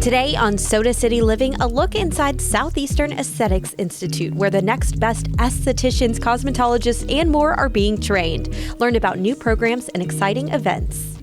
Today on Soda City Living, a look inside Southeastern Esthetics Institute, where the next best estheticians, cosmetologists, and more are being trained. Learn about new programs and exciting events.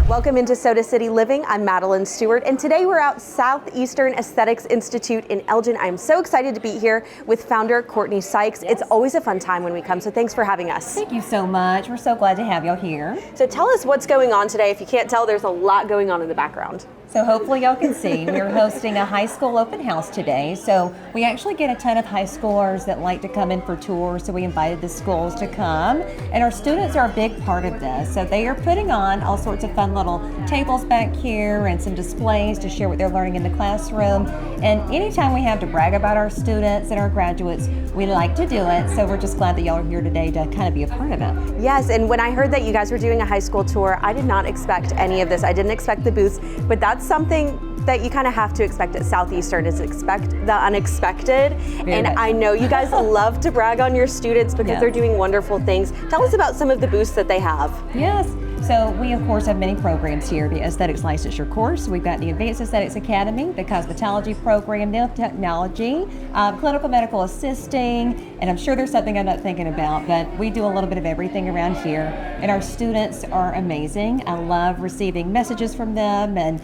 Welcome into Soda City Living. I'm Madeline Stewart, and today we're at Southeastern Esthetics Institute in Elgin. I'm so excited to be here with founder Courtney Sykes. Yes. It's always a fun time when we come, so thanks for having us. Thank you so much. We're so glad to have y'all here. So tell us what's going on today. If you can't tell, there's a lot going on in the background. So hopefully y'all can see, we're hosting a high school open house today. So we actually get a ton of high schoolers that like to come in for tours, so we invited the schools to come. And our students are a big part of this. So they are putting on all sorts of fun little tables back here and some displays to share what they're learning in the classroom. And anytime we have to brag about our students and our graduates, we like to do it. So we're just glad that y'all are here today to kind of be a part of it. Yes, and when I heard that you guys were doing a high school tour, I did not expect any of this. I didn't expect the booths, but that's something that you kind of have to expect at Southeastern, is expect the unexpected. And I know you guys love to brag on your students because they're doing wonderful things. Tell us about some of the booths that they have. Yes. So we, of course, have many programs here. The Aesthetics Licensure course, we've got the Advanced Aesthetics Academy, the Cosmetology program, nail technology, clinical medical assisting, and I'm sure there's something I'm not thinking about, but we do a little bit of everything around here. And our students are amazing. I love receiving messages from them and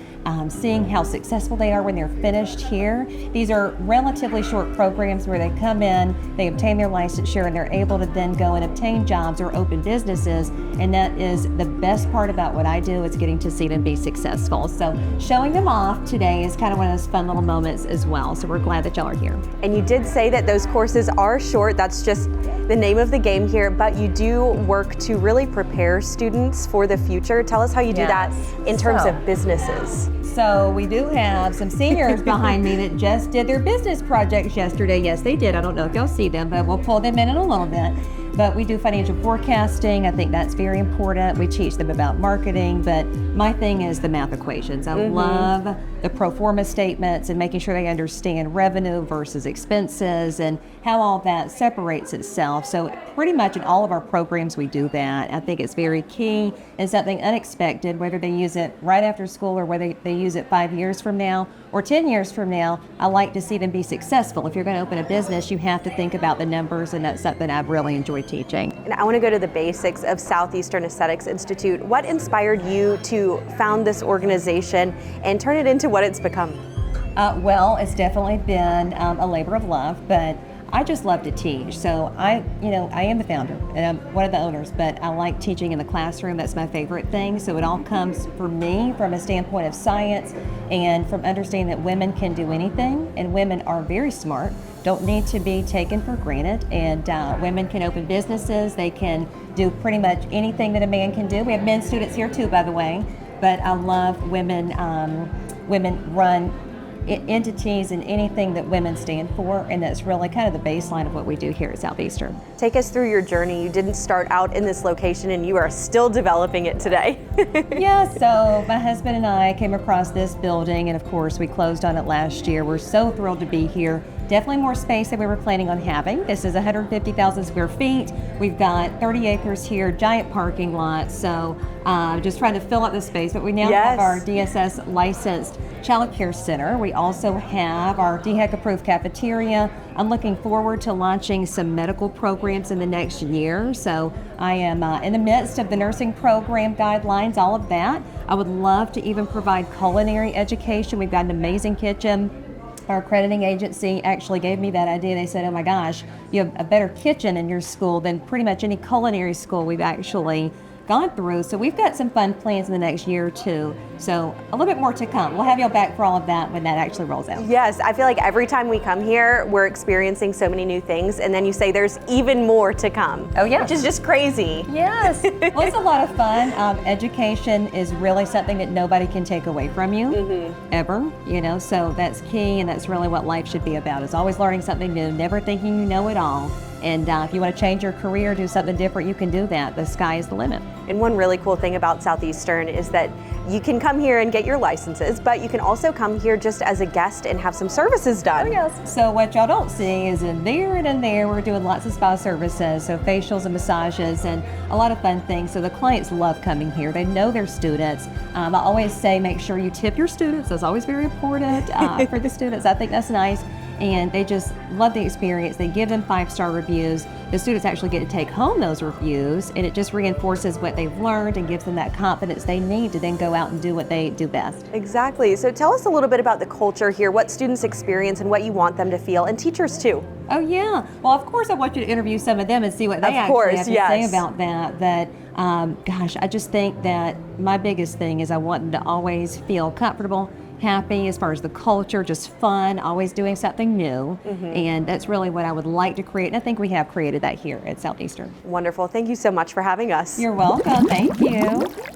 seeing how successful they are when they're finished here. These are relatively short programs where they come in, they obtain their licensure, and they're able to then go and obtain jobs or open businesses. And that is the best part about what I do, is getting to see them be successful. So showing them off today is kind of one of those fun little moments as well. So we're glad that y'all are here. And you did say that those courses are short. That's just the name of the game here, but you do work to really prepare students for the future. Tell us how you do that in terms of businesses. So we do have some seniors behind me that just did their business projects yesterday. Yes, they did. I don't know if y'all see them, but we'll pull them in a little bit. But we do financial forecasting. I think that's very important. We teach them about marketing, but my thing is the math equations. I love the pro forma statements and making sure they understand revenue versus expenses and how all that separates itself. So pretty much in all of our programs we do that. I think it's very key and something unexpected, whether they use it right after school or whether they use it 5 years from now or 10 years from now. I like to see them be successful. If you're going to open a business, you have to think about the numbers, and that's something I've really enjoyed teaching. And I want to go to the basics of Southeastern Aesthetics Institute. What inspired you to found this organization and turn it into what it's become? Well, it's definitely been a labor of love, but I just love to teach. So I am the founder and I'm one of the owners, but I like teaching in the classroom. That's my favorite thing. So it all comes for me from a standpoint of science and from understanding that women can do anything, and women are very smart, don't need to be taken for granted, and women can open businesses. They can do pretty much anything that a man can do. We have men students here too, by the way, but I love women. Women run entities and anything that women stand for, and that's really kind of the baseline of what we do here at Southeastern. Take us through your journey. You didn't start out in this location and you are still developing it today. Yeah, so my husband and I came across this building, and of course we closed on it last year. We're so thrilled to be here. Definitely more space than we were planning on having. This is 150,000 square feet. We've got 30 acres here, giant parking lot. So just trying to fill up the space, but we now have our DSS licensed child care center. We also have our DHEC approved cafeteria. I'm looking forward to launching some medical programs in the next year. So I am in the midst of the nursing program guidelines, all of that. I would love to even provide culinary education. We've got an amazing kitchen. Our accrediting agency actually gave me that idea. They said, oh my gosh, you have a better kitchen in your school than pretty much any culinary school we've actually gone through. So we've got some fun plans in the next year or two. So a little bit more to come. We'll have y'all back for all of that when that actually rolls out. Yes, I feel like every time we come here, we're experiencing so many new things, and then you say there's even more to come. Oh yeah. Which is just crazy. Yes, well, it's a lot of fun. Education is really something that nobody can take away from you, ever, so that's key, and that's really what life should be about, is always learning something new, never thinking you know it all. And if you want to change your career, do something different, you can do that. The sky is the limit. And one really cool thing about Southeastern is that you can come here and get your licenses, but you can also come here just as a guest and have some services done. Oh, yes. So what y'all don't see is in there, we're doing lots of spa services, so facials and massages and a lot of fun things. So the clients love coming here. They know their students. I always say make sure you tip your students. That's always very important for the students. I think that's nice. And they just love the experience. They give them 5-star reviews. The students actually get to take home those reviews, and it just reinforces what they've learned and gives them that confidence they need to then go out and do what they do best. Exactly. So tell us a little bit about the culture here, what students experience and what you want them to feel, and teachers too. Oh yeah. Well, of course I want you to interview some of them and see what they actually have to say about that. But gosh, I just think that my biggest thing is I want them to always feel comfortable, happy as far as the culture, just fun, always doing something new. And that's really what I would like to create. And I think we have created that here at Southeastern. Wonderful. Thank you so much for having us. You're welcome. Thank you.